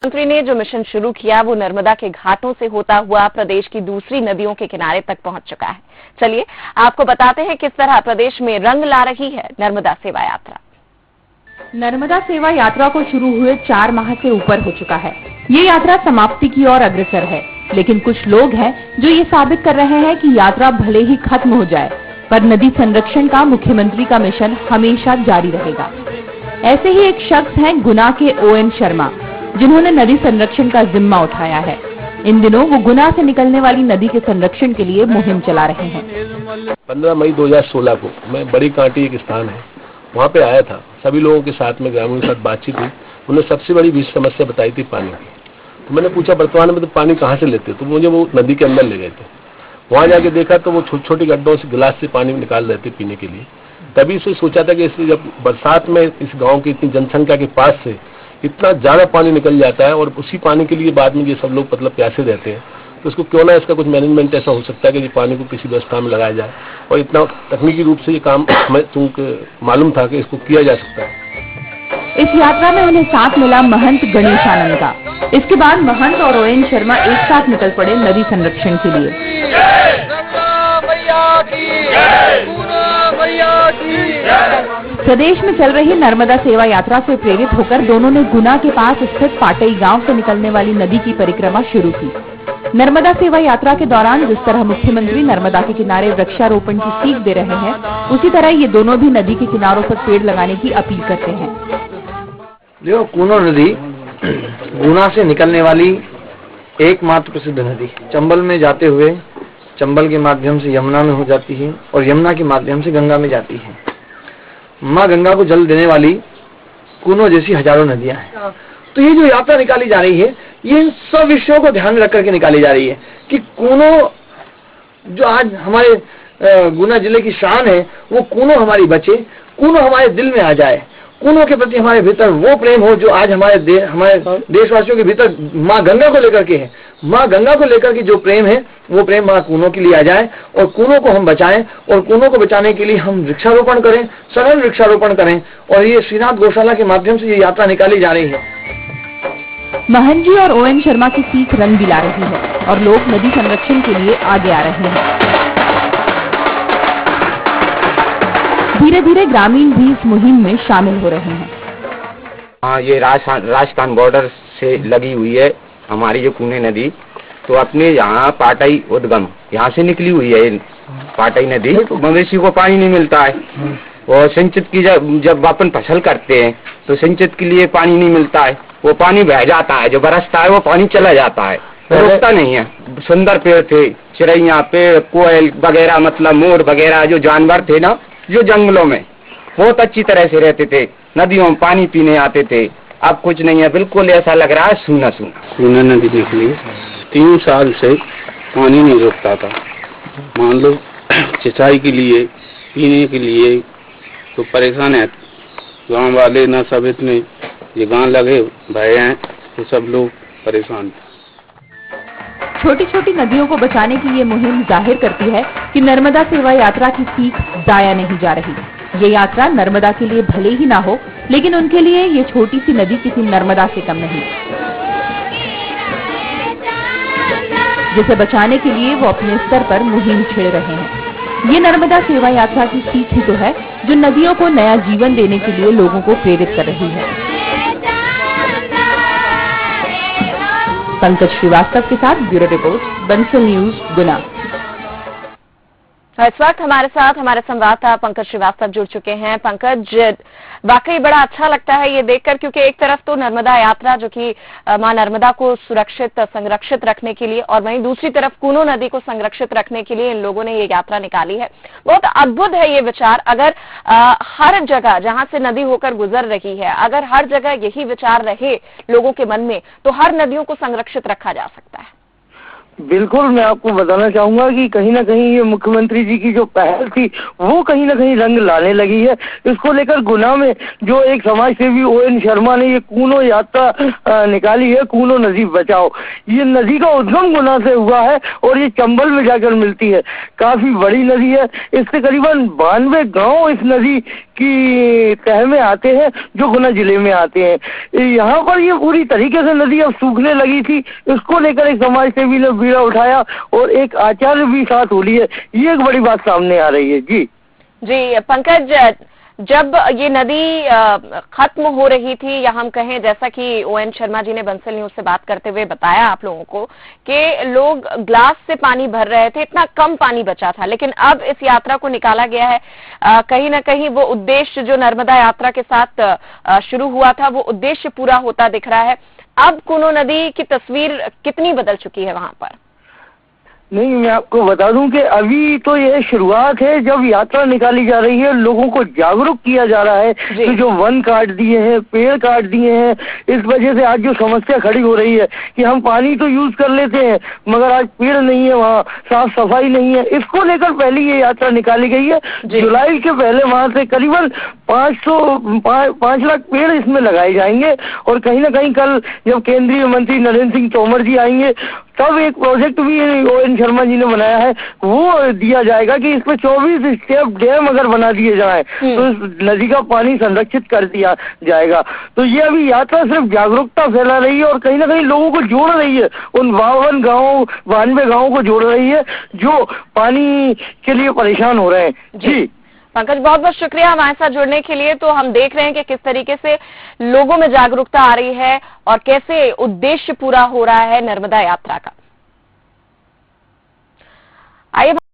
मंत्री ने जो मिशन शुरू किया वो नर्मदा के घाटों से होता हुआ प्रदेश की दूसरी नदियों के किनारे तक पहुंच चुका है। चलिए आपको बताते हैं किस तरह प्रदेश में रंग ला रही है नर्मदा सेवा यात्रा। नर्मदा सेवा यात्रा को शुरू हुए 4 माह से ऊपर हो चुका है। ये यात्रा समाप्ति की ओर अग्रसर है, लेकिन कुछ लोग हैं जो ये साबित कर रहे हैं कि यात्रा भले ही खत्म हो जाए, पर नदी संरक्षण का मुख्यमंत्री का मिशन हमेशा जारी रहेगा। ऐसे ही एक शख्स हैं गुना के ON शर्मा, जिन्होंने नदी संरक्षण का जिम्मा उठाया है। इन दिनों वो गुना से निकलने वाली नदी के संरक्षण के लिए मुहिम चला रहे हैं। 15 मई 2016 को मैं बड़ी कांटी एक स्थान है, वहाँ पे आया था। सभी लोगों के साथ में, ग्रामीणों के साथ बातचीत हुई। उन्होंने सबसे बड़ी बीच समस्या बताई थी पानी की। तो मैंने पूछा वर्तमान में तो पानी कहाँ से लेते? तो मुझे वो नदी के अंदर ले गए थे। वहाँ जाके देखा तो वो छोटी छोटी गड्ढों से गिलास से पानी निकाल रहे थे पीने के लिए। तभी से सोचा था कि इसलिए जब बरसात में इस गाँव की इतनी जनसंख्या के पास से इतना ज्यादा पानी निकल जाता है और उसी पानी के लिए बाद में ये सब लोग मतलब प्यासे रहते हैं, तो इसको क्यों ना इसका कुछ मैनेजमेंट ऐसा हो सकता है कि पानी को किसी व्यवस्था में लगाया जाए। और इतना तकनीकी रूप से ये काम हमें मालूम था कि इसको किया जा सकता है। इस यात्रा में उन्हें साथ मिला महंत गणेशानंद का। इसके बाद महंत और ON शर्मा एक साथ निकल पड़े नदी संरक्षण के लिए। प्रदेश में चल रही नर्मदा सेवा यात्रा से प्रेरित होकर दोनों ने गुना के पास स्थित पाटई गांव से निकलने वाली नदी की परिक्रमा शुरू की। नर्मदा सेवा यात्रा के दौरान जिस तरह मुख्यमंत्री नर्मदा के किनारे वृक्षारोपण की सीख दे रहे हैं, उसी तरह ये दोनों भी नदी के किनारों पर पेड़ लगाने की अपील करते हैं। जो कूनो नदी गुना से निकलने वाली एकमात्र प्रसिद्ध नदी, चंबल में जाते हुए चंबल के माध्यम से यमुना में हो जाती है और यमुना के माध्यम से गंगा में जाती है। माँ गंगा को जल देने वाली कूनो जैसी हजारों नदियां हैं। तो ये जो यात्रा निकाली जा रही है, ये इन सब विषयों को ध्यान रख करके निकाली जा रही है कि कूनो जो आज हमारे गुना जिले की शान है, वो कूनो हमारी बचे, कूनो हमारे दिल में आ जाए, कूनो के प्रति हमारे भीतर वो प्रेम हो जो आज हमारे देशवासियों के भीतर माँ गंगा को लेकर के है। माँ गंगा को लेकर के जो प्रेम है, वो प्रेम माँ कूनो के लिए आ जाए और कूनो को हम बचाएं। और कूनो को बचाने के लिए हम वृक्षारोपण करें, सरल वृक्षारोपण करें। और ये श्रीनाथ गौशाला के माध्यम से ये यात्रा निकाली जा रही है। महंत जी और ON शर्मा की सीख रंग भी ला रही है और लोग नदी संरक्षण के लिए आगे आ रहे हैं। धीरे धीरे ग्रामीण भी इस मुहिम में शामिल हो रहे हैं। हाँ, ये राजस्थान बॉर्डर से लगी हुई है हमारी जो कूने नदी। तो अपने यहाँ पाटई उद्गम यहाँ से निकली हुई है पाटई नदी। तो मवेशी को पानी नहीं मिलता है और सिंचित की जब अपन फसल करते हैं तो सिंचित के लिए पानी नहीं मिलता है। वो पानी बह जाता है, जो बरसता है वो पानी चला जाता है, रुकता नहीं है। सुंदर पेड़ थे, चिड़ैया, पेड़, कोयल वगैरह, मतलब मोर वगैरह जो जानवर थे ना, जो जंगलों में बहुत अच्छी तरह से रहते थे, नदियों में पानी पीने आते थे। अब कुछ नहीं है, बिल्कुल ऐसा लग रहा है सूना सूना। सूना नदी निकली 3 साल से पानी नहीं रुकता था। मान लो सिंचाई के लिए, पीने के लिए तो परेशान है गांव वाले ना, सब इतने ये गांव लगे भय हैं तो सब लोग परेशान थे। छोटी छोटी नदियों को बचाने की ये मुहिम जाहिर करती है कि नर्मदा सेवा यात्रा की सीख जाया नहीं जा रही। ये यात्रा नर्मदा के लिए भले ही ना हो, लेकिन उनके लिए ये छोटी सी नदी किसी नर्मदा से कम नहीं, जिसे बचाने के लिए वो अपने स्तर पर मुहिम छेड़ रहे हैं। ये नर्मदा सेवा यात्रा की सीख ही तो है जो नदियों को नया जीवन देने के लिए लोगों को प्रेरित कर रही है। पंकज श्रीवास्तव के साथ ब्यूरो रिपोर्ट, बंसल न्यूज, गुना। इस वक्त हमारे साथ हमारे संवाददाता पंकज श्रीवास्तव जुड़ चुके हैं। पंकज, वाकई बड़ा अच्छा लगता है ये देखकर, क्योंकि एक तरफ तो नर्मदा यात्रा जो कि मां नर्मदा को सुरक्षित संरक्षित रखने के लिए, और वहीं दूसरी तरफ कूनो नदी को संरक्षित रखने के लिए इन लोगों ने ये यात्रा निकाली है। बहुत अद्भुत है ये विचार। अगर हर जगह जहां से नदी होकर गुजर रही है, अगर हर जगह यही विचार रहे लोगों के मन में, तो हर नदियों को संरक्षित रखा जा सकता है। बिल्कुल, मैं आपको बताना चाहूंगा कि कहीं ना कहीं ये मुख्यमंत्री जी की जो पहल थी वो कहीं ना कहीं रंग लाने लगी है। इसको लेकर गुना में जो एक समाज सेवी ON शर्मा ने ये कूनो यात्रा निकाली है, कूनो नदी बचाओ। ये नदी का उद्गम गुना से हुआ है और ये चंबल में जाकर मिलती है। काफी बड़ी नदी है, इससे करीबन 92 गाँव इस नदी की तह में आते हैं, जो गुना जिले में आते हैं। यहाँ पर ये पूरी तरीके से नदी अब सूखने लगी थी, इसको लेकर एक समाज सेवी ने बीड़ा उठाया और एक आचार्य भी साथ हो लिए। ये एक बड़ी बात सामने आ रही है। जी जी पंकज, जब ये नदी खत्म हो रही या हम कहें, जैसा कि ओएन शर्मा जी ने बंसल न्यूज से बात करते हुए बताया आप लोगों को कि लोग ग्लास से पानी भर रहे थे, इतना कम पानी बचा था, लेकिन अब इस यात्रा को निकाला गया है। कहीं ना कहीं वो उद्देश्य जो नर्मदा यात्रा के साथ शुरू हुआ था, वो उद्देश्य पूरा होता दिख रहा है। अब कूनो नदी की तस्वीर कितनी बदल चुकी है वहां पर? नहीं, मैं आपको बता दूं कि अभी तो ये शुरुआत है। जब यात्रा निकाली जा रही है, लोगों को जागरूक किया जा रहा है कि जो वन काट दिए हैं, पेड़ काट दिए हैं, इस वजह से आज जो समस्या खड़ी हो रही है कि हम पानी तो यूज कर लेते हैं मगर आज पेड़ नहीं है, वहाँ साफ सफाई नहीं है, इसको लेकर पहली ये यात्रा निकाली गई है। जुलाई के पहले वहां से करीबन 5 लाख पेड़ इसमें लगाए जाएंगे और कहीं ना कहीं कल जब केंद्रीय मंत्री नरेंद्र सिंह तोमर जी आएंगे तब एक प्रोजेक्ट भी ओएन शर्मा जी ने बनाया है, वो दिया जाएगा कि इसमें 24 स्टेप डैम अगर बना दिए जाए तो इस नदी का पानी संरक्षित कर दिया जाएगा। तो ये अभी यात्रा सिर्फ जागरूकता फैला रही है और कहीं ना कहीं लोगों को जोड़ रही है, उन 92 गाँवों को जोड़ रही है जो पानी के लिए परेशान हो रहे हैं। जी पंकज, बहुत बहुत शुक्रिया हमारे साथ जुड़ने के लिए। तो हम देख रहे हैं कि किस तरीके से लोगों में जागरूकता आ रही है और कैसे उद्देश्य पूरा हो रहा है नर्मदा यात्रा का। आइए